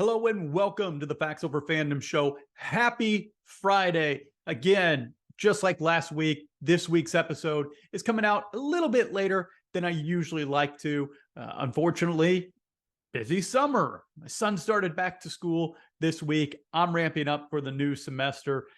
Hello and welcome to the Facts Over Fandom show. Happy Friday. Again, just like last week, this week's episode is coming out a little bit later than I usually like to. Unfortunately, busy summer. My son started back to school this week. I'm ramping up for the new semester.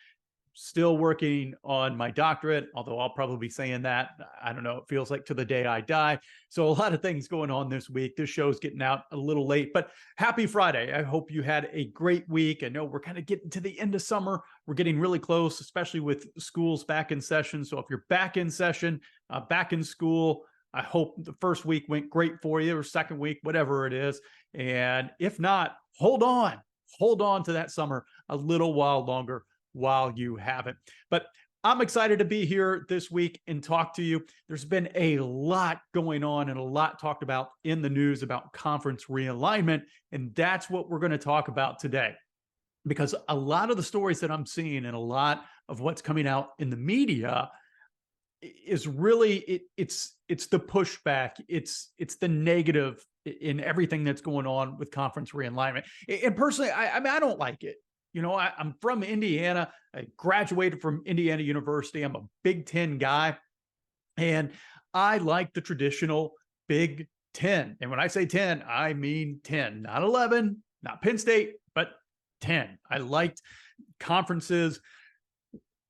Still working on my doctorate, although I'll probably be saying that, I don't know, it feels like to the day I die. So a lot of things going on this week. This show's getting out a little late, but happy Friday. I hope you had a great week. I know we're kind of getting to the end of summer. We're getting really close, especially with schools back in session. So if you're back in session, back in school, I hope the first week went great for you, or second week, whatever it is. And if not, hold on to that summer a little while longer while you have it. But I'm excited to be here this week and talk to you. There's been a lot going on and a lot talked about in the news about conference realignment, and that's what we're going to talk about today. Because a lot of the stories that I'm seeing and a lot of what's coming out in the media is really it's the pushback, it's the negative in everything that's going on with conference realignment. And personally, I mean, I don't like it. You know, I'm from Indiana. I graduated from Indiana University. I'm a Big Ten guy, and I like the traditional Big Ten. And when I say 10, I mean 10, not 11, not Penn State, but 10. I liked conferences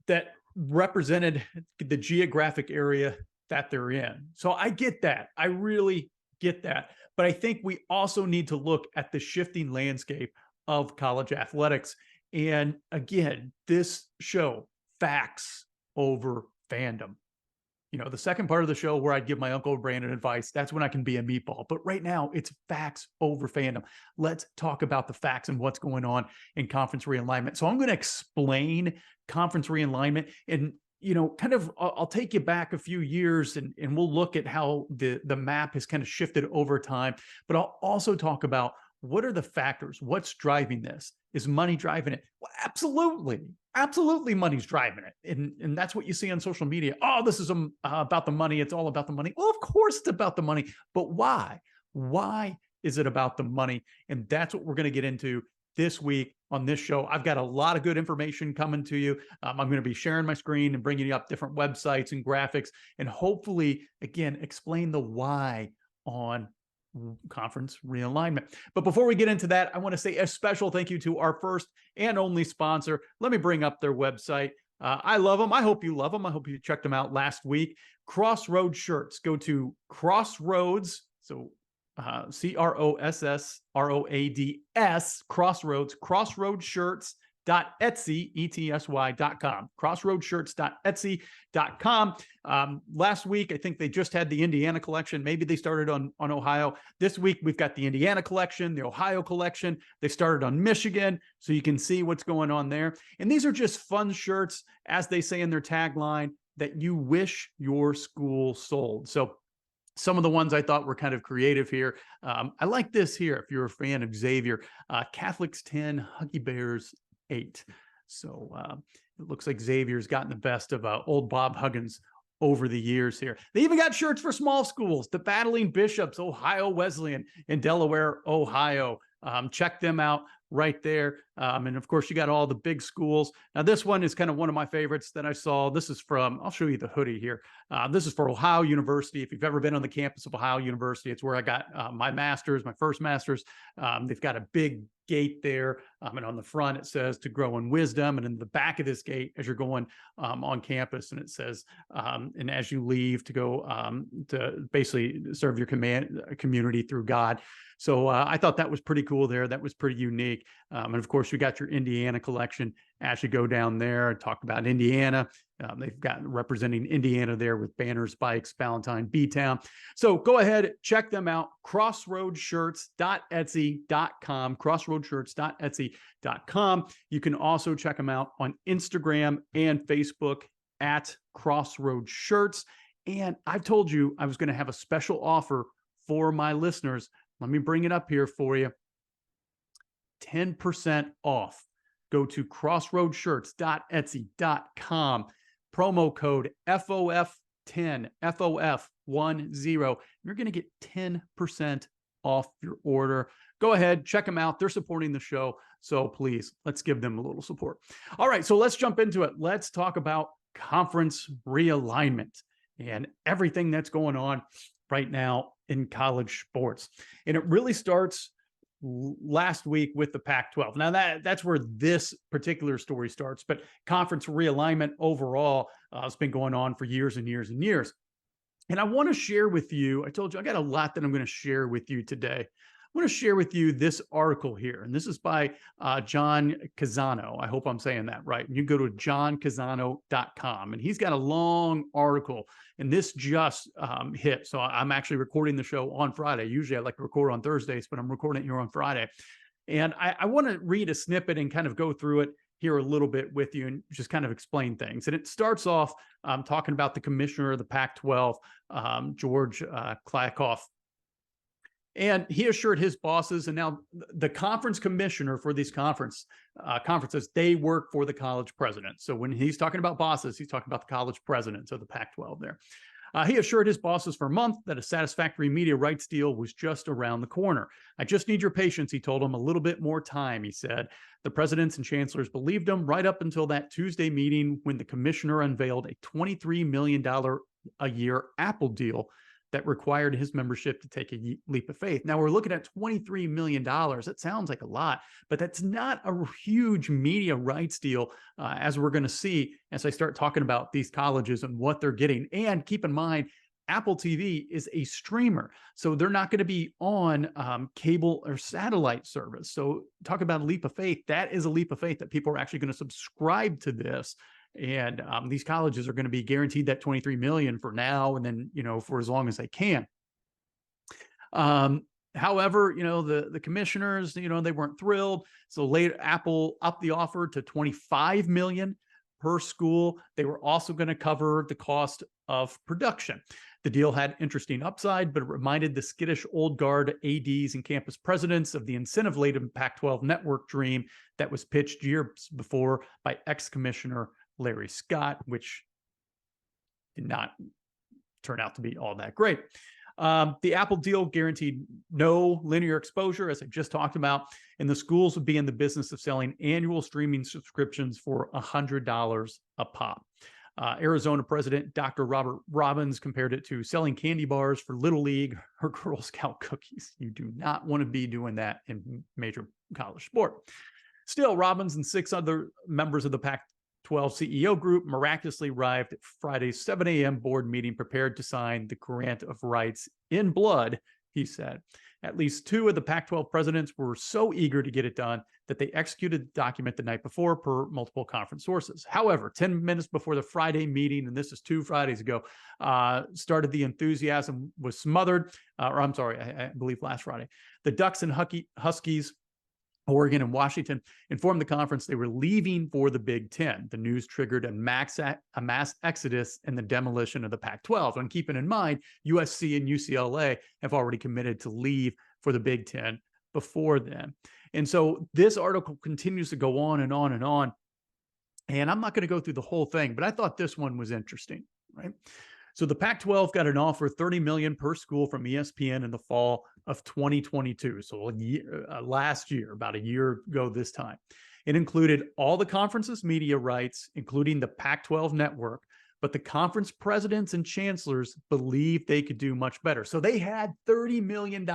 that represented the geographic area that they're in. So I get that. I really get that. But I think we also need to look at the shifting landscape of college athletics. And again, this show, facts over fandom. You know, the second part of the show where I'd give my Uncle Brandon advice, that's when I can be a meatball. But right now, it's facts over fandom. Let's talk about the facts and what's going on in conference realignment. So I'm going to explain conference realignment and, you know, kind of, I'll take you back a few years and we'll look at how the map has kind of shifted over time. But I'll also talk about what are the factors? What's driving this? Is money driving it? Well, absolutely money's driving it. And that's what you see on social media. Oh, this is about the money. It's all about the money. Well, of course it's about the money, but why? Why is it about the money? And that's what we're going to get into this week on this show. I've got a lot of good information coming to you. I'm going to be sharing my screen and bringing you up different websites and graphics, and hopefully, again, explain the why on conference realignment. But before we get into that, I want to say a special thank you to our first and only sponsor. Let me bring up their website. I love them. I hope you love them. I hope you checked them out last week. Crossroads Shirts. Go to Crossroads. So CROSSROADS, Crossroads Shirts. .etsy.com, crossroadshirts.etsy.com. Last week, I think they just had the Indiana collection. Maybe they started on Ohio. This week, we've got the Indiana collection, the Ohio collection. They started on Michigan, so you can see what's going on there. And these are just fun shirts, as they say in their tagline, that you wish your school sold. So some of the ones I thought were kind of creative here. I like this here, if you're a fan of Xavier. Catholics 10, Huggy Bears 8. So it looks like Xavier's gotten the best of old Bob Huggins over the years here. They even got shirts for small schools, the Battling Bishops, Ohio Wesleyan in Delaware, Ohio. Check them out right there. And of course, you got all the big schools. Now, this one is kind of one of my favorites that I saw. This is from, I'll show you the hoodie here. This is for Ohio University. If you've ever been on the campus of Ohio University, it's where I got my master's, my first master's. They've got a big gate there. And on the front, it says to grow in wisdom. And in the back of this gate, as you're going on campus, and it says, and as you leave to go to basically serve your community through God. So I thought that was pretty cool there. That was pretty unique. And of course, you got your Indiana collection as you go down there and talk about Indiana. They've got representing Indiana there with banners, bikes, Valentine, B-Town. So go ahead, check them out. Crossroadshirts.etsy.com, crossroadshirts.etsy.com. You can also check them out on Instagram and Facebook at Crossroad Shirts. And I've told you I was going to have a special offer for my listeners. Let me bring it up here for you. 10% off. Go to crossroadshirts.etsy.com. Promo code FOF10, FOF10. You're going to get 10% off your order. go ahead, check them out. They're supporting the show. So please, let's give them a little support. All right, so let's jump into it. Let's talk about conference realignment and everything that's going on right now in college sports. And it really starts last week with the Pac-12. Now that's where this particular story starts, but conference realignment overall has been going on for years and years and years. And I want to share with you, I told you I got a lot that I'm going to share with you today. I want to share with you this article here, and this is by John Casano. I hope I'm saying that right. And you go to johncasano.com, and he's got a long article, and this just hit. So I'm actually recording the show on Friday. Usually I like to record on Thursdays, but I'm recording it here on Friday. And I want to read a snippet and kind of go through it here a little bit with you and just kind of explain things. And it starts off talking about the commissioner of the Pac-12, George Kliavkoff. And he assured his bosses, and now the conference commissioner for these conferences, they work for the college president. So when he's talking about bosses, he's talking about the college presidents of the Pac-12 there. He assured his bosses for a month that a satisfactory media rights deal was just around the corner. I just need your patience, he told them, a little bit more time, he said. The presidents and chancellors believed him right up until that Tuesday meeting when the commissioner unveiled a $23 million a year Apple deal that required his membership to take a leap of faith. Now we're looking at $23 million. That sounds like a lot, but that's not a huge media rights deal, as we're going to see as I start talking about these colleges and what they're getting. And keep in mind, Apple TV is a streamer, so they're not going to be on cable or satellite service. So talk about a leap of faith. That is a leap of faith that people are actually going to subscribe to this. And these colleges are going to be guaranteed that 23 million for now, and then, for as long as they can. However, the commissioners, they weren't thrilled. So later, Apple upped the offer to 25 million per school. They were also going to cover the cost of production. The deal had interesting upside, but it reminded the skittish old guard ADs and campus presidents of the incentive-laden Pac-12 network dream that was pitched years before by ex-commissioner Larry Scott, which did not turn out to be all that great. The Apple deal guaranteed no linear exposure, as I just talked about, and the schools would be in the business of selling annual streaming subscriptions for $100 a pop. Arizona President Dr. Robert Robbins compared it to selling candy bars for Little League or Girl Scout cookies. You do not want to be doing that in major college sport. Still, Robbins and 6 other members of the Pac-12 CEO group miraculously arrived at Friday's 7 a.m. board meeting prepared to sign the grant of rights in blood, he said. At least 2 of the Pac-12 presidents were so eager to get it done that they executed the document the night before, per multiple conference sources. However, 10 minutes before the Friday meeting, and this is 2 Fridays ago, started, the enthusiasm was smothered, I believe last Friday. The Ducks and Huskies, Oregon and Washington, informed the conference they were leaving for the Big Ten. The news triggered a mass exodus and the demolition of the Pac-12. And keeping in mind, USC and UCLA have already committed to leave for the Big Ten before then. And so this article continues to go on and on and on. And I'm not going to go through the whole thing, but I thought this one was interesting, right? So the Pac-12 got an offer $30 million per school from ESPN in the fall of 2022. So last year, about a year ago this time. It included all the conference's media rights, including the Pac-12 network, but the conference presidents and chancellors believed they could do much better. So they had $30 million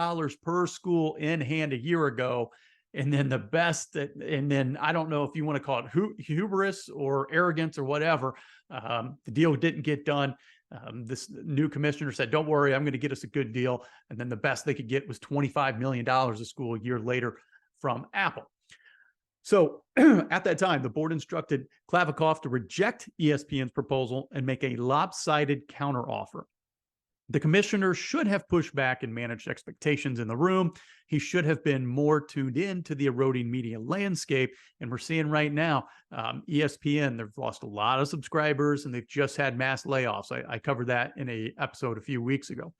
per school in hand a year ago. And then and then I don't know if you want to call it hubris or arrogance or whatever, the deal didn't get done. This new commissioner said, don't worry, I'm going to get us a good deal. And then the best they could get was $25 million a school a year later from Apple. So at that time, the board instructed Kliavkoff to reject ESPN's proposal and make a lopsided counteroffer. The commissioner should have pushed back and managed expectations in the room. He should have been more tuned in to the eroding media landscape. And we're seeing right now, ESPN, they've lost a lot of subscribers and they've just had mass layoffs. I covered that in an episode a few weeks ago.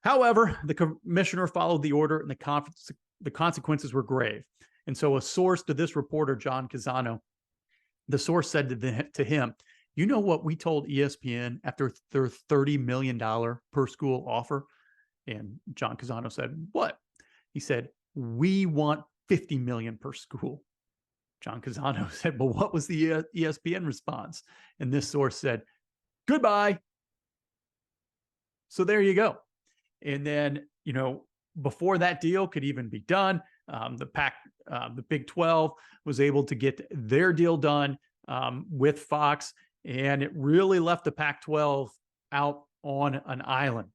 However, the commissioner followed the order and the consequences were grave. And so a source to this reporter, John Casano, the source said to him, you know what we told ESPN after their $30 million per school offer? And John Casano said, what? He said, we want 50 million per school. John Casano said, well, what was the ESPN response? And this source said, goodbye. So there you go. And then, before that deal could even be done, the Big 12 was able to get their deal done with Fox, and it really left the Pac-12 out on an island.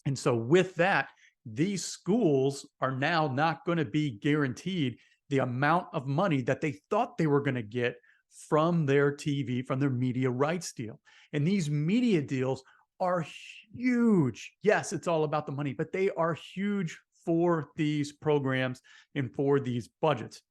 And so with that, these schools are now not going to be guaranteed the amount of money that they thought they were going to get from their TV, from their media rights deal. And these media deals are huge. Yes, it's all about the money, but they are huge for these programs and for these budgets.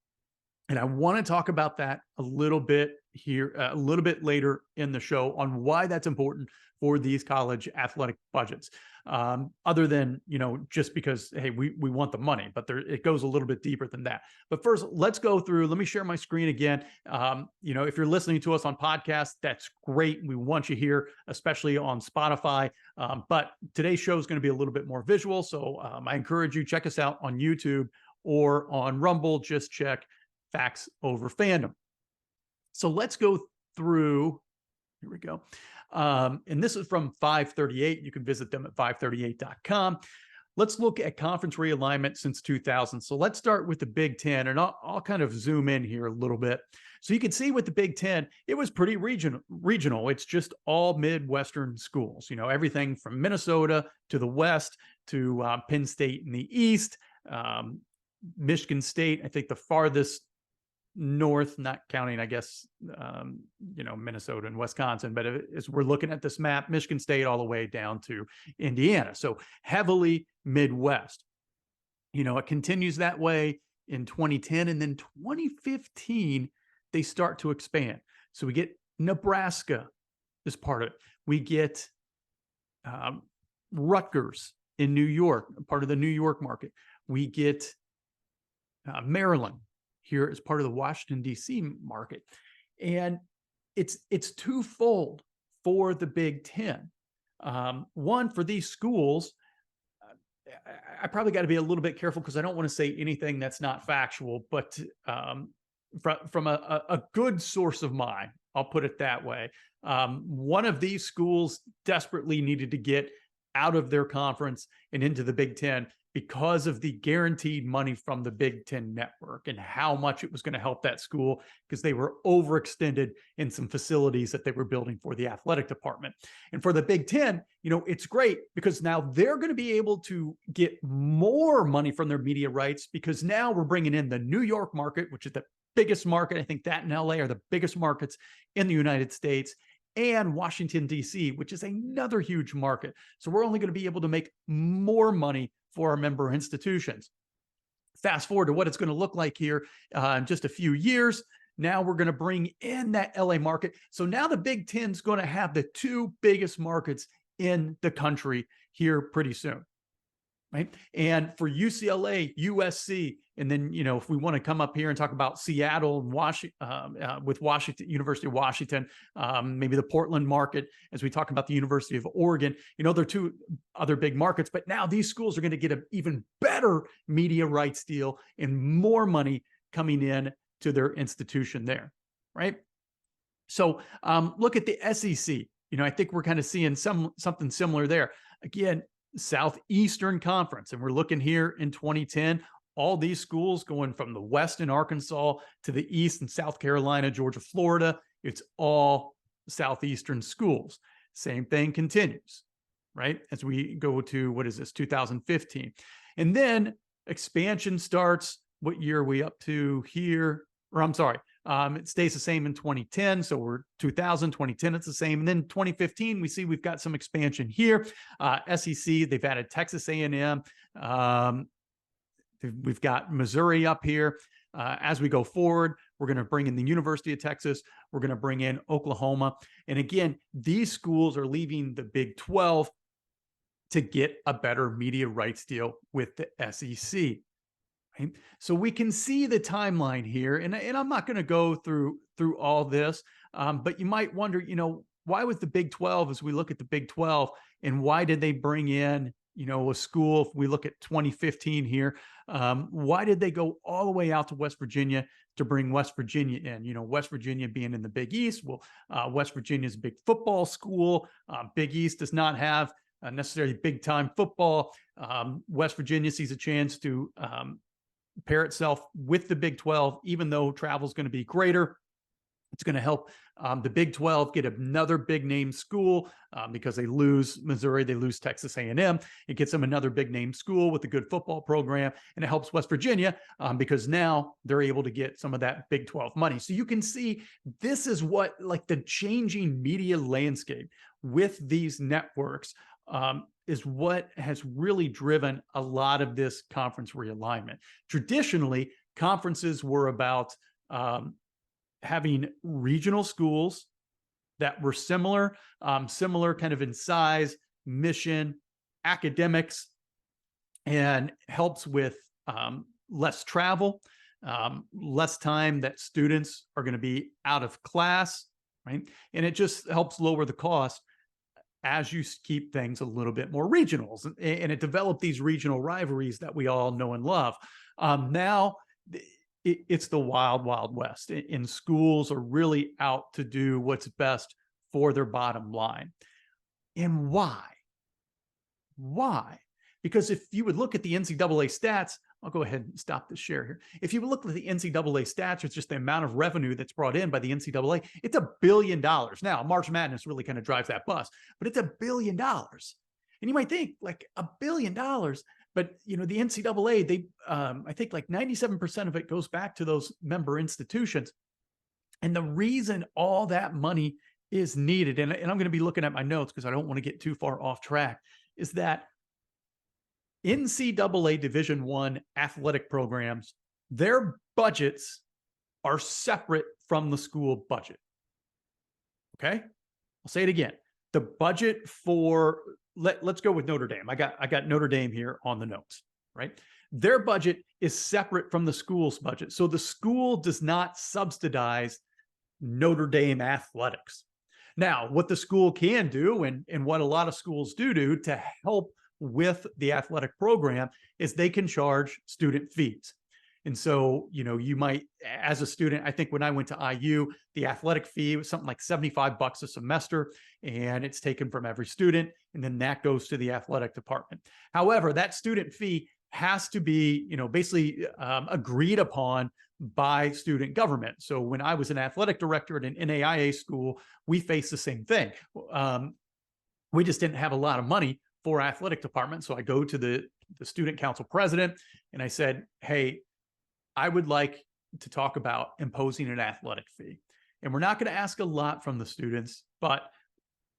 And I want to talk about that a little bit here, a little bit later in the show, on why that's important for these college athletic budgets. Other than, just because, hey, we want the money, but it goes a little bit deeper than that. But first, let's go through, let me share my screen again. If you're listening to us on podcast, that's great. We want you here, especially on Spotify. But today's show is going to be a little bit more visual. So I encourage you, check us out on YouTube or on Rumble. Just check Facts Over Fandom. So let's go through, here we go. And this is from 538. You can visit them at 538.com. Let's look at conference realignment since 2000. So let's start with the Big Ten, and I'll kind of zoom in here a little bit. So you can see with the Big Ten, it was pretty regional. It's just all Midwestern schools, everything from Minnesota to the West to Penn State in the East, Michigan State, I think the farthest north, not counting, I guess, Minnesota and Wisconsin, but as we're looking at this map, Michigan State all the way down to Indiana. So heavily Midwest. It continues that way in 2010, and then 2015, they start to expand. So we get Nebraska as part of it. We get Rutgers in New York, part of the New York market. We get Maryland here as part of the Washington, D.C. market. And it's twofold for the Big Ten. One, for these schools, I probably got to be a little bit careful because I don't want to say anything that's not factual, but from a good source of mine, I'll put it that way. One of these schools desperately needed to get out of their conference and into the Big Ten because of the guaranteed money from the Big Ten network and how much it was going to help that school, because they were overextended in some facilities that they were building for the athletic department. And for the Big Ten, it's great because now they're going to be able to get more money from their media rights, because now we're bringing in the New York market, which is the biggest market. I think that and LA are the biggest markets in the United States, and Washington, D.C., which is another huge market. So we're only going to be able to make more money for our member institutions. Fast forward to what it's going to look like here in just a few years. Now we're going to bring in that LA market. So now the Big Ten is going to have the two biggest markets in the country here pretty soon. Right. And for UCLA, USC, and then, if we want to come up here and talk about Seattle and with Washington, University of Washington, maybe the Portland market, as we talk about the University of Oregon, they're two other big markets, but now these schools are going to get an even better media rights deal and more money coming in to their institution there. Right. So look at the SEC. I think we're kind of seeing something similar there. Again, Southeastern Conference. And we're looking here in 2010, all these schools going from the West in Arkansas to the East in South Carolina, Georgia, Florida. It's all Southeastern schools. Same thing continues, right? As we go to, 2015. And then expansion starts. What year are we up to here? Or I'm sorry, it stays the same in 2010. So we're 2010, it's the same. And then 2015, we see we've got some expansion here. SEC, they've added Texas A&M. We've got Missouri up here. As we go forward, we're going to bring in the University of Texas. We're going to bring in Oklahoma. And again, these schools are leaving the Big 12 to get a better media rights deal with the SEC. Right? So we can see the timeline here, and I'm not going to go through all this, but you might wonder, why was the Big 12, as we look at the Big 12, and why did they bring in a school, if we look at 2015 here, why did they go all the way out to West Virginia to bring West Virginia in? West Virginia being in the Big East. Well, West Virginia is a big football school. Big East does not have necessarily big time football. West Virginia sees a chance to pair itself with the Big 12, even though travel is going to be greater. It's going to help the Big 12 get another big name school because they lose Missouri, they lose Texas A&M. It gets them another big name school with a good football program, and it helps West Virginia because now they're able to get some of that Big 12 money. So you can see this is what, like, the changing media landscape with these networks is what has really driven a lot of this conference realignment. Traditionally, conferences were about having regional schools that were similar kind of in size, mission, academics, and helps with less travel, less time that students are going to be out of class, right? And it just helps lower the cost as you keep things a little bit more regionals, and it developed these regional rivalries that we all know and love. Now, it's the wild, wild west, and schools are really out to do what's best for their bottom line. And why? Why? Because if you would look at the NCAA stats, I'll go ahead and stop the share here. If you would look at the NCAA stats, it's just the amount of revenue that's brought in by the NCAA. It's $1 billion. Now, March Madness really kind of drives that bus, but it's $1 billion. And you might think, like, $1 billion. But, the NCAA, they, I think like 97% of it goes back to those member institutions. And the reason all that money is needed, and I'm going to be looking at my notes because I don't want to get too far off track, is that NCAA Division I athletic programs, their budgets are separate from the school budget. Okay? I'll say it again. The budget for, let's go with Notre Dame. I got Notre Dame here on the notes, right? Their budget is separate from the school's budget. So the school does not subsidize Notre Dame athletics. Now, what the school can do, and what a lot of schools do to help with the athletic program, is they can charge student fees. And so, you might, as a student, I think when I went to IU, the athletic fee was something like $75 a semester, and it's taken from every student, and then that goes to the athletic department. However, that student fee has to be, basically agreed upon by student government. So when I was an athletic director at an NAIA school, we faced the same thing. We just didn't have a lot of money for athletic department. So I go to the student council president and I said, hey, I would like to talk about imposing an athletic fee. And we're not going to ask a lot from the students, but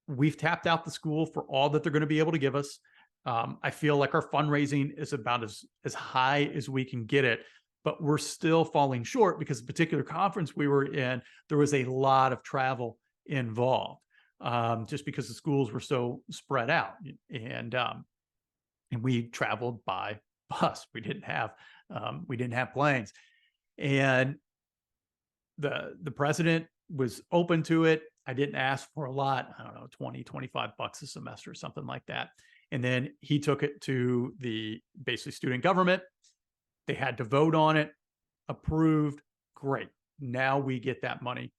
we've tapped out the school for all that they're going to be able to give us. I feel like our fundraising is about as high as we can get it, but we're still falling short because the particular conference we were in, there was a lot of travel involved, just because the schools were so spread out, and we traveled by bus. We didn't have planes, and the president was open to it. I didn't ask for a lot. I don't know, $20-25 a semester or something like that. And then he took it to the basically student government. They had to vote on it, approved. Great. Now we get that money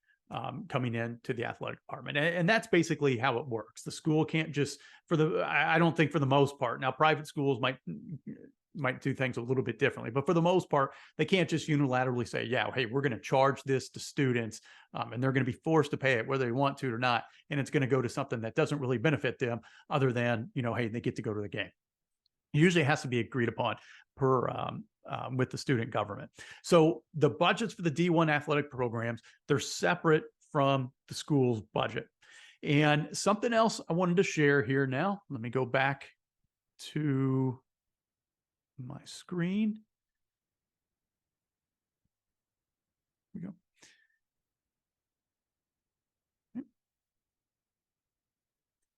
coming in to the athletic department. And that's basically how it works. The school can't just, I don't think for the most part, now private schools might do things a little bit differently, but for the most part, they can't just unilaterally say, yeah, hey, we're going to charge this to students, and they're going to be forced to pay it whether they want to or not. And it's going to go to something that doesn't really benefit them other than, hey, they get to go to the game. Usually it has to be agreed upon with the student government. So the budgets for the D1 athletic programs, they're separate from the school's budget. And something else I wanted to share here now, let me go back to my screen. Here we go.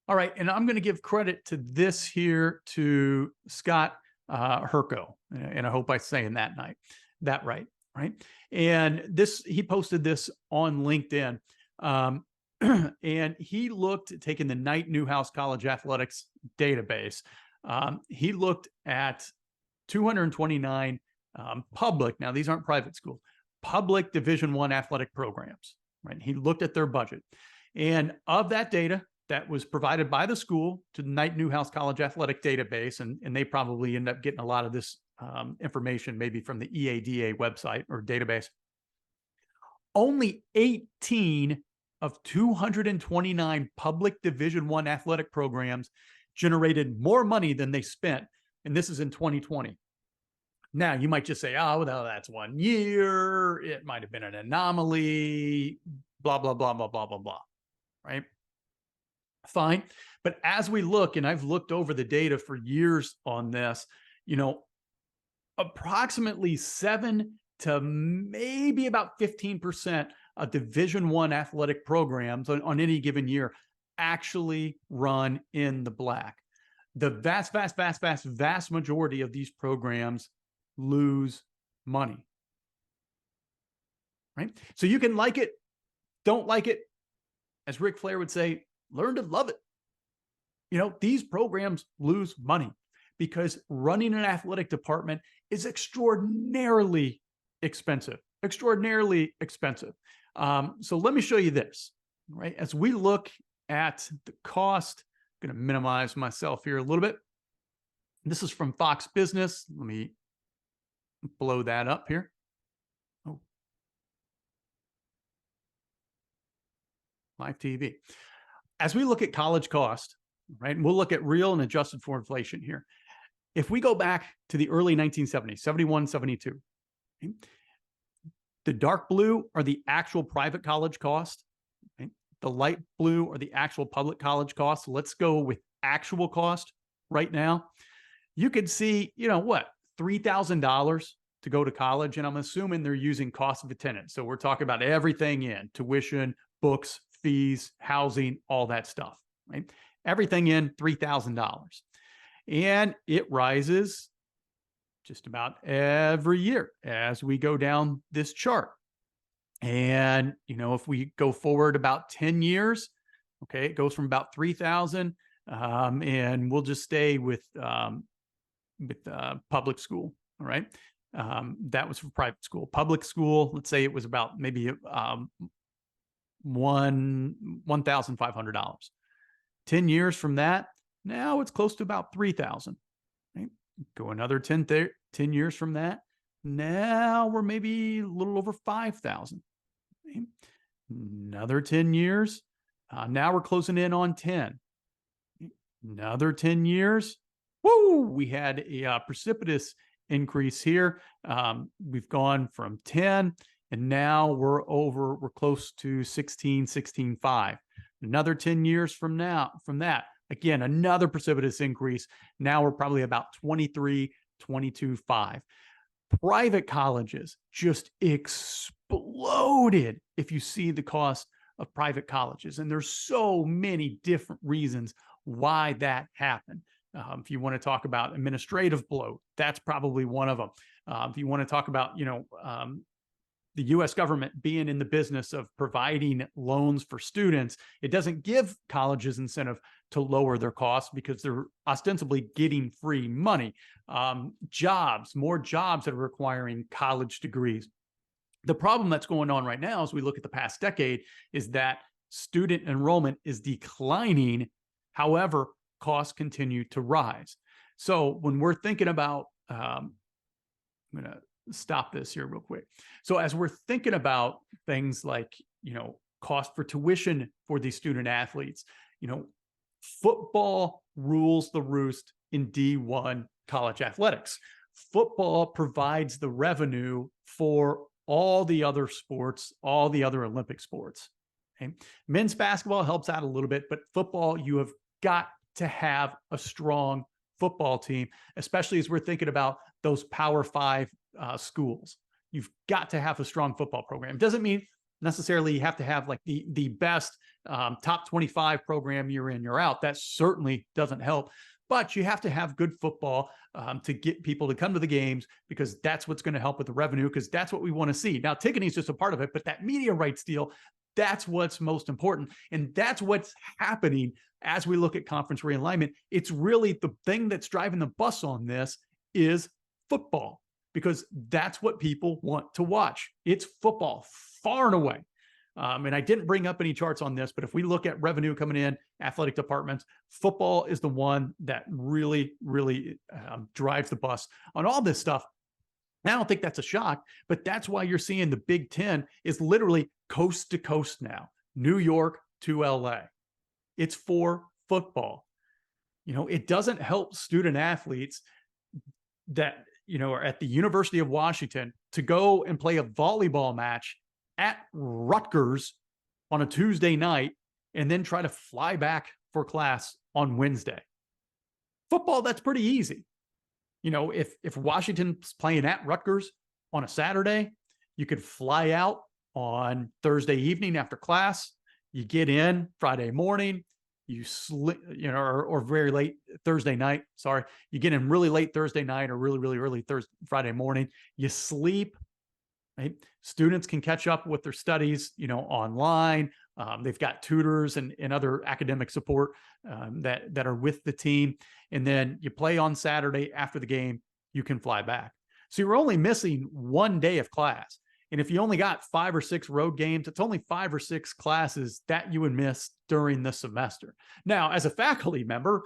All right, and I'm going to give credit to this here to Scott Herco, and I hope I'm saying that right. And he posted this on LinkedIn, and he looked at taking the Knight Newhouse College Athletics database, He looked at 229 public, now these aren't private schools, public Division I athletic programs, right? He looked at their budget. And of that data that was provided by the school to the Knight Newhouse College Athletic Database, and they probably end up getting a lot of this information maybe from the EADA website or database, only 18 of 229 public Division I athletic programs generated more money than they spent. And this is in 2020. Now, you might just say, oh, well, that's 1 year. It might have been an anomaly, blah, blah, blah, blah, blah, blah, blah, right? Fine. But as we look, and I've looked over the data for years on this, approximately 7 to maybe about 15% of Division I athletic programs on any given year actually run in the black. The vast majority of these programs lose money, right? So you can like it, don't like it. As Ric Flair would say, learn to love it. These programs lose money because running an athletic department is extraordinarily expensive, So let me show you this, right? As we look at the cost, I'm going to minimize myself here a little bit. This is from Fox Business. Let me blow that up here. Oh, live TV. As we look at college cost, right, and we'll look at real and adjusted for inflation here. If we go back to the early 1970s, 71, 72, okay, the dark blue are the actual private college cost. Okay? The light blue are the actual public college cost. So let's go with actual cost right now. You could see, $3,000 to go to college. And I'm assuming they're using cost of attendance. So we're talking about everything in tuition, books, fees, housing, all that stuff, right? Everything in $3,000. And it rises just about every year as we go down this chart. And, if we go forward about 10 years, okay, it goes from about 3,000, and we'll just stay with public school. All right. That was for private school. Public school, let's say it was about maybe $1,500. 10 years from that, now it's close to about 3,000. Right? Go another 10 years from that, now we're maybe a little over 5,000. Right? Another 10 years, now we're closing in on 10. Another 10 years, woo! We had a precipitous increase here. We've gone from 10, and now we're close to 16.5. Another 10 years from that, again, another precipitous increase. Now we're probably about 23, 22.5. Private colleges just exploded if you see the cost of private colleges. And there's so many different reasons why that happened. If you want to talk about administrative bloat, that's probably one of them. If you want to talk about, the U.S. government being in the business of providing loans for students, it doesn't give colleges incentive to lower their costs because they're ostensibly getting free money. More jobs that are requiring college degrees. The problem that's going on right now as we look at the past decade is that student enrollment is declining. However, costs continue to rise. So when we're thinking about, I'm going to stop this here real quick. So as we're thinking about things like, cost for tuition for these student athletes, football rules the roost in D1 college athletics. Football provides the revenue for all the other sports, all the other Olympic sports. Okay? Men's basketball helps out a little bit, but football, you have got to have a strong football team, especially as we're thinking about those Power 5 schools. You've got to have a strong football program. It doesn't mean necessarily you have to have like the best top 25 program year in, year out. That certainly doesn't help. But you have to have good football to get people to come to the games, because that's what's going to help with the revenue, because that's what we want to see. Now, ticketing is just a part of it, but that media rights deal, That's what's most important. And that's what's happening as we look at conference realignment. It's really the thing that's driving the bus on this is football, because that's what people want to watch. It's football far and away. And I didn't bring up any charts on this, but if we look at revenue coming in, athletic departments, football is the one that really, really drives the bus on all this stuff. I don't think that's a shock, but that's why you're seeing the Big Ten is literally coast to coast now, New York to LA. It's for football. It doesn't help student athletes that, are at the University of Washington to go and play a volleyball match at Rutgers on a Tuesday night and then try to fly back for class on Wednesday. Football, that's pretty easy. If Washington's playing at Rutgers on a Saturday, you could fly out on Thursday evening after class. You get in Friday morning, you sleep, or very late Thursday night. Sorry, you get in really late Thursday night or really, really early Friday morning. You sleep. Right? Students can catch up with their studies, online. They've got tutors and other academic support that are with the team. And then you play on Saturday after the game, you can fly back. So you're only missing one day of class. And if you only got 5 or 6 road games, it's only 5 or 6 classes that you would miss during the semester. Now, as a faculty member,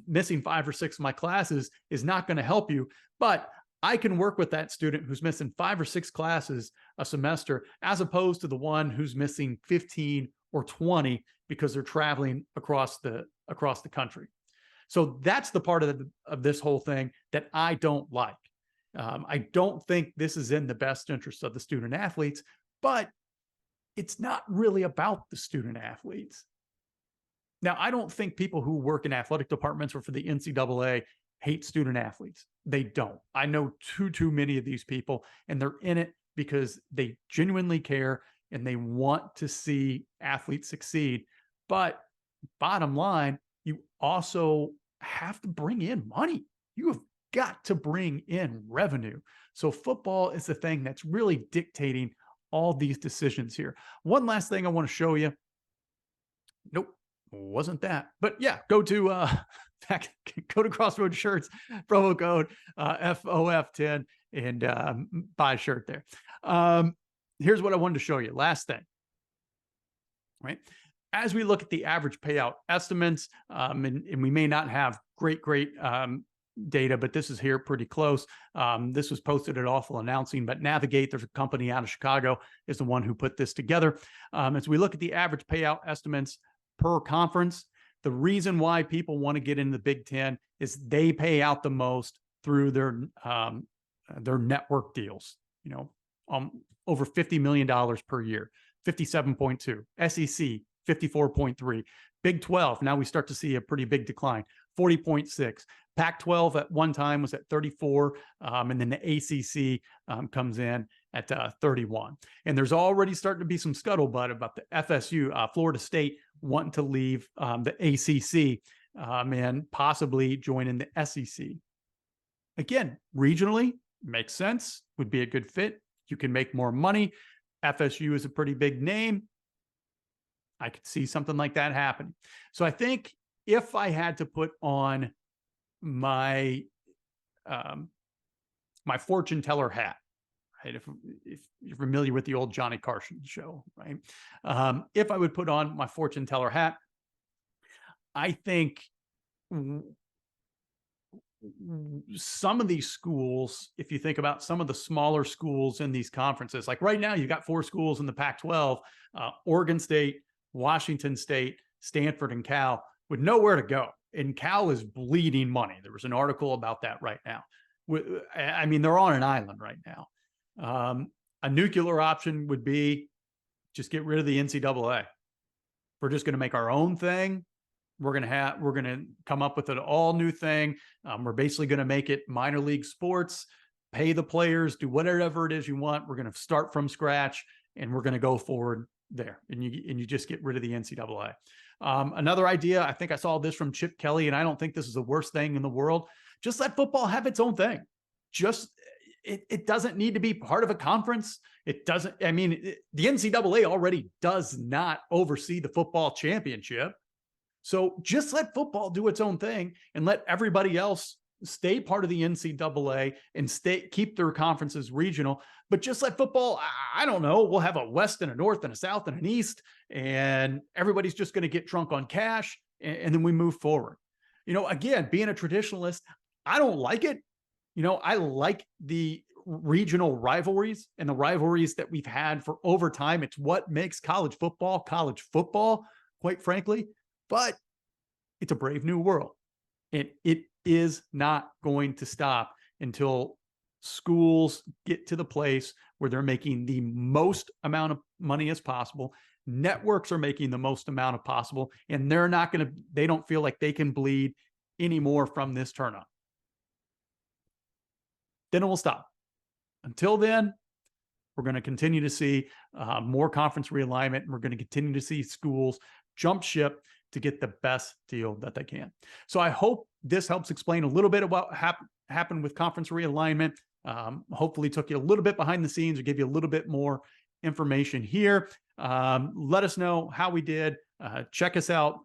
missing 5 or 6 of my classes is not going to help you, but I can work with that student who's missing 5 or 6 classes a semester, as opposed to the one who's missing 15 or 20 because they're traveling across the country. So that's the part of this whole thing that I don't like. I don't think this is in the best interest of the student athletes, but it's not really about the student athletes. Now, I don't think people who work in athletic departments or for the NCAA hate student athletes. They don't. I know too many of these people, and they're in it because they genuinely care and they want to see athletes succeed. But bottom line, you also have to bring in money. You have got to bring in revenue. So football is the thing that's really dictating all these decisions here. One last thing I want to show you. Nope, wasn't that. But yeah, go to Crossroads Shirts, promo code FOF10 and buy a shirt there. Here's what I wanted to show you. Last thing, right? As we look at the average payout estimates, and we may not have great data, but this is here pretty close. This was posted at Awful Announcing, but Navigate, there's a company out of Chicago, is the one who put this together. As we look at the average payout estimates per conference, the reason why people want to get into the Big Ten is they pay out the most through their network deals. Over $50 million per year, 57.2. SEC 54.3. Big 12. Now we start to see a pretty big decline, 40.6. Pac-12 at one time was at 34, and then the ACC comes in at 31. And there's already starting to be some scuttlebutt about the FSU, Florida State, wanting to leave the ACC and possibly joining the SEC. Again, regionally, makes sense, would be a good fit. You can make more money. FSU is a pretty big name. I could see something like that happen. So I think if I had to put on my my fortune teller hat, right? If you're familiar with the old Johnny Carson show, right? If I would put on my fortune teller hat, I think some of these schools, if you think about some of the smaller schools in these conferences, like right now, you've got 4 schools in the Pac-12, Oregon State, Washington State, Stanford, and Cal, with nowhere to go. And Cal is bleeding money. There was an article about that right now. I mean, they're on an island right now. A nuclear option would be just get rid of the NCAA. We're just going to make our own thing. We're going to come up with an all new thing. We're basically going to make it minor league sports, pay the players, do whatever it is you want. We're going to start from scratch and we're going to go forward there. And you just get rid of the NCAA. Another idea, I think I saw this from Chip Kelly, and I don't think this is the worst thing in the world. Just let football have its own thing. Just it doesn't need to be part of a conference. It doesn't, I mean, the NCAA already does not oversee the football championship. So just let football do its own thing and let everybody else stay part of the NCAA and keep their conferences regional. But just let football, I don't know, we'll have a West and a North and a South and an East, and everybody's just going to get drunk on cash, and then we move forward. Again, being a traditionalist, I don't like it. I like the regional rivalries and the rivalries that we've had for over time. It's what makes college football, quite frankly. But it's a brave new world. And it is not going to stop until schools get to the place where they're making the most amount of money as possible. Networks are making the most amount of possible, and they don't feel like they can bleed anymore from this turn up. Then it will stop. Until then, we're going to continue to see more conference realignment, and we're going to continue to see schools jump ship to get the best deal that they can. So I hope this helps explain a little bit about what happened with conference realignment. Hopefully took you a little bit behind the scenes or give you a little bit more information here. Let us know how we did. Check us out.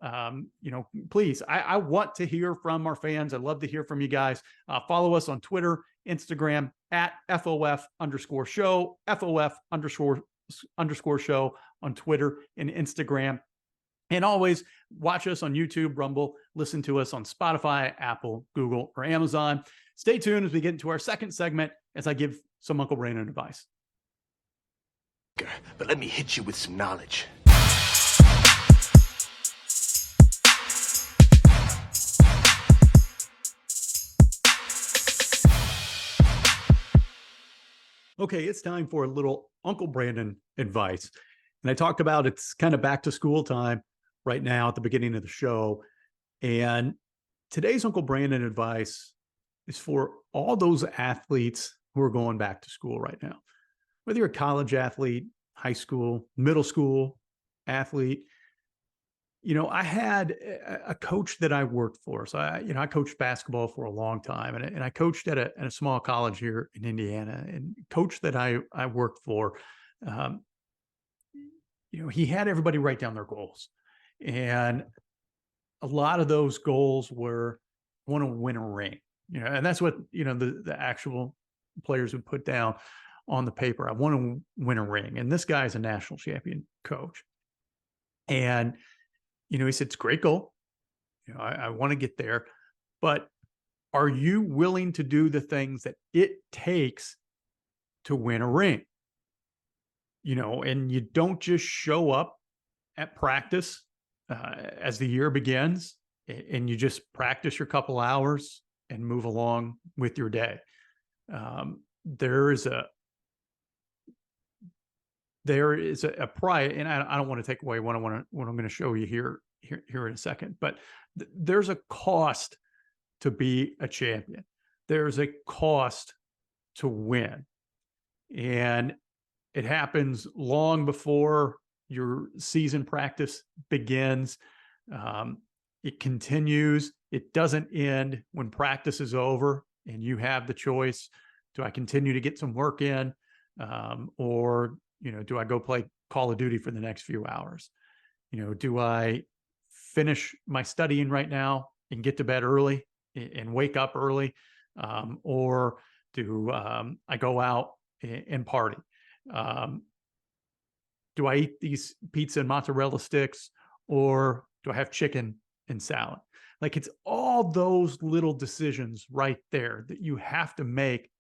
Please, I want to hear from our fans. I'd love to hear from you guys. Follow us on Twitter, Instagram at FOF_show, FOF_show on Twitter and Instagram. And always watch us on YouTube, Rumble, listen to us on Spotify, Apple, Google, or Amazon. Stay tuned as we get into our second segment as I give some Uncle Brandon advice. But let me hit you with some knowledge. Okay, it's time for a little Uncle Brandon advice. And I talked about it's kind of back to school time right now at the beginning of the show. And today's Uncle Brandon advice is for all those athletes who are going back to school right now. Whether you're a college athlete, high school, middle school athlete, I had a coach that I worked for. So I coached basketball for a long time, and I coached at a small college here in Indiana. And coach that I worked for, he had everybody write down their goals. And a lot of those goals were, I want to win a ring, and that's what, the actual players would put down on the paper. I want to win a ring. And this guy is a national champion coach. And, he said, it's a great goal. I want to get there, but are you willing to do the things that it takes to win a ring? And you don't just show up at practice as the year begins and you just practice your couple hours and move along with your day. There is a pride, and I don't want to take away what I'm going to show you here in a second, but there's a cost to be a champion. There's a cost to win, and it happens long before your season practice begins. It continues. It doesn't end when practice is over and you have the choice. Do I continue to get some work in? Or, do I go play Call of Duty for the next few hours? Do I finish my studying right now and get to bed early and wake up early? Or do I go out and party? Do I eat these pizza and mozzarella sticks, or do I have chicken and salad? Like, it's all those little decisions right there that you have to make.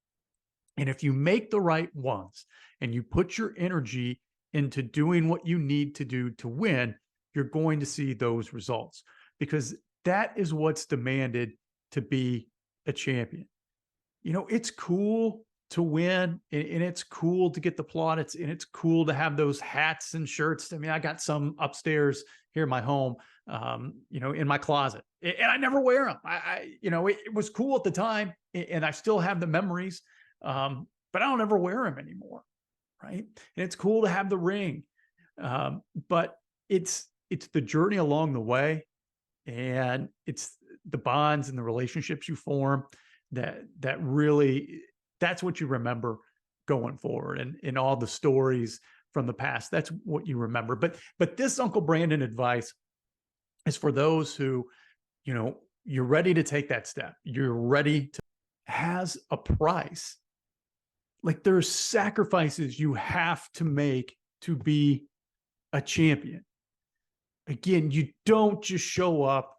And if you make the right ones and you put your energy into doing what you need to do to win, you're going to see those results, because that is what's demanded to be a champion. It's cool to win, and it's cool to get the plaudits, and it's cool to have those hats and shirts. I mean, I got some upstairs here in my home, in my closet, and I never wear them. It was cool at the time, and I still have the memories, but I don't ever wear them anymore. Right. And it's cool to have the ring. But it's the journey along the way, and it's the bonds and the relationships you form that really That's what you remember going forward, and in all the stories from the past. That's what you remember. But this Uncle Brandon advice is for those who, you're ready to take that step. You're ready to has a price. Like there's sacrifices you have to make to be a champion. Again, you don't just show up,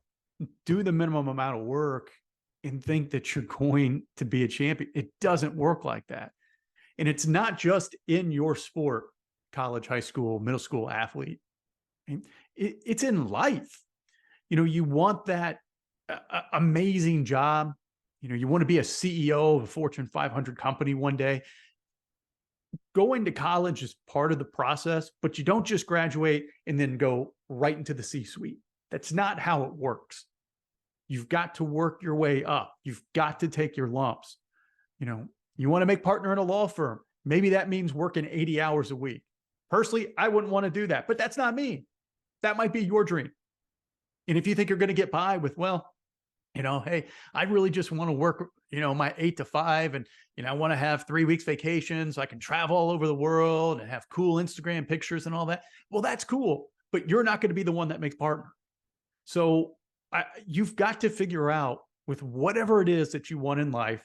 do the minimum amount of work, and think that you're going to be a champion. It doesn't work like that. And it's not just in your sport, college, high school, middle school athlete. It's in life. You want that amazing job. You want to be a CEO of a Fortune 500 company one day. Going to college is part of the process, but you don't just graduate and then go right into the C-suite. That's not how it works. You've got to work your way up. You've got to take your lumps. You want to make partner in a law firm. Maybe that means working 80 hours a week. Personally, I wouldn't want to do that, but that's not me. That might be your dream. And if you think you're going to get by with, hey, I really just want to work, my 8 to 5, and, I want to have 3 weeks vacation so I can travel all over the world and have cool Instagram pictures and all that. Well, that's cool, but you're not going to be the one that makes partner. So you've got to figure out, with whatever it is that you want in life,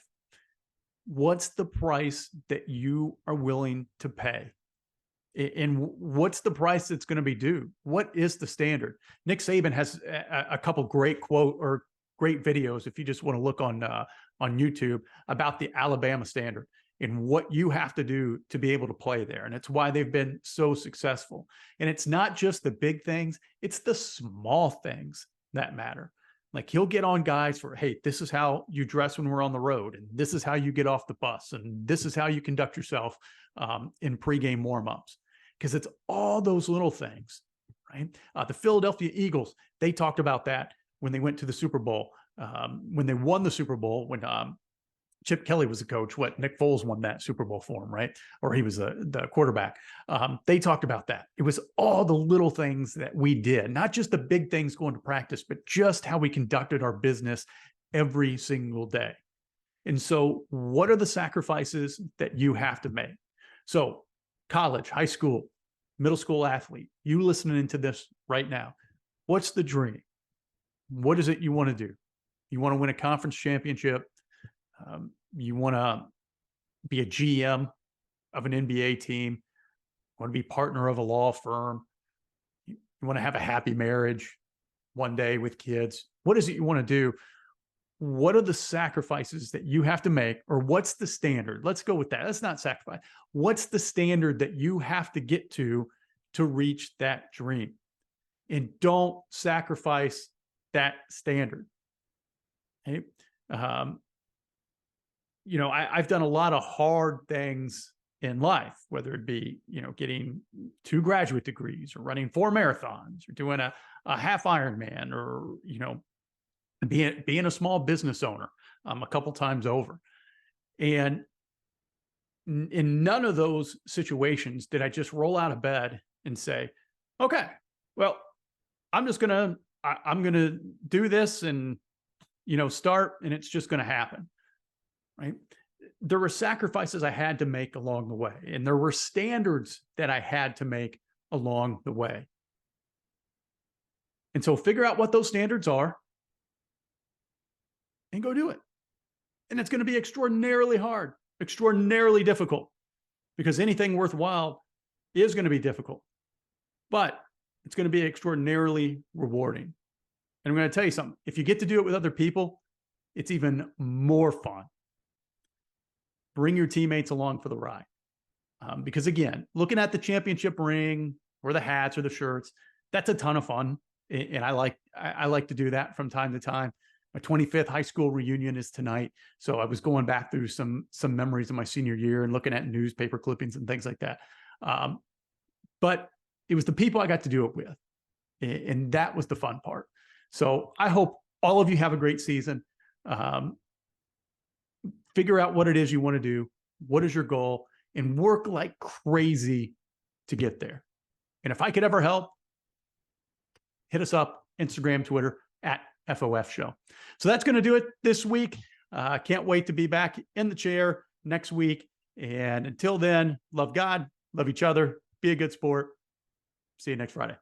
what's the price that you are willing to pay? And what's the price that's going to be due? What is the standard? Nick Saban has a couple great great videos, if you just want to look on YouTube, about the Alabama standard and what you have to do to be able to play there. And it's why they've been so successful. And it's not just the big things, it's the small things that matter. Like he'll get on guys for, hey, this is how you dress when we're on the road, and this is how you get off the bus, and this is how you conduct yourself in pregame warmups. Because it's all those little things, right? The Philadelphia Eagles, they talked about that when they went to the Super Bowl, when they won the Super Bowl, when Chip Kelly was the coach. Nick Foles won that Super Bowl for him, right? Or he was the quarterback. They talked about that. It was all the little things that we did, not just the big things going to practice, but just how we conducted our business every single day. And so what are the sacrifices that you have to make? So college, high school, middle school athlete, you listening to this right now, what's the dream? What is it you want to do? You want to win a conference championship. You want to be a GM of an NBA team. You want to be partner of a law firm. You want to have a happy marriage one day with kids. What is it you want to do? What are the sacrifices that you have to make, or what's the standard? Let's go with that. Let's not sacrifice. What's the standard that you have to get to reach that dream? And don't sacrifice that standard. Okay. I've done a lot of hard things in life, whether it be, getting 2 graduate degrees, or running 4 marathons, or doing a half Ironman, or, being a small business owner a couple times over. And in none of those situations did I just roll out of bed and say, okay, well, I'm going to do this and, start, and it's just going to happen. Right. There were sacrifices I had to make along the way, and there were standards that I had to make along the way. And so figure out what those standards are and go do it. And it's going to be extraordinarily hard, extraordinarily difficult, because anything worthwhile is going to be difficult, but it's going to be extraordinarily rewarding. And I'm going to tell you something. If you get to do it with other people, it's even more fun. Bring your teammates along for the ride. Because again, looking at the championship ring or the hats or the shirts, that's a ton of fun. And I like to do that from time to time. My 25th high school reunion is tonight. So I was going back through some memories of my senior year and looking at newspaper clippings and things like that. But it was the people I got to do it with. And that was the fun part. So I hope all of you have a great season. Figure out what it is you want to do. What is your goal? And work like crazy to get there. And if I could ever help, hit us up, Instagram, Twitter, at FOF Show. So that's going to do it this week. Can't wait to be back in the chair next week. And until then, love God, love each other, be a good sport. See you next Friday.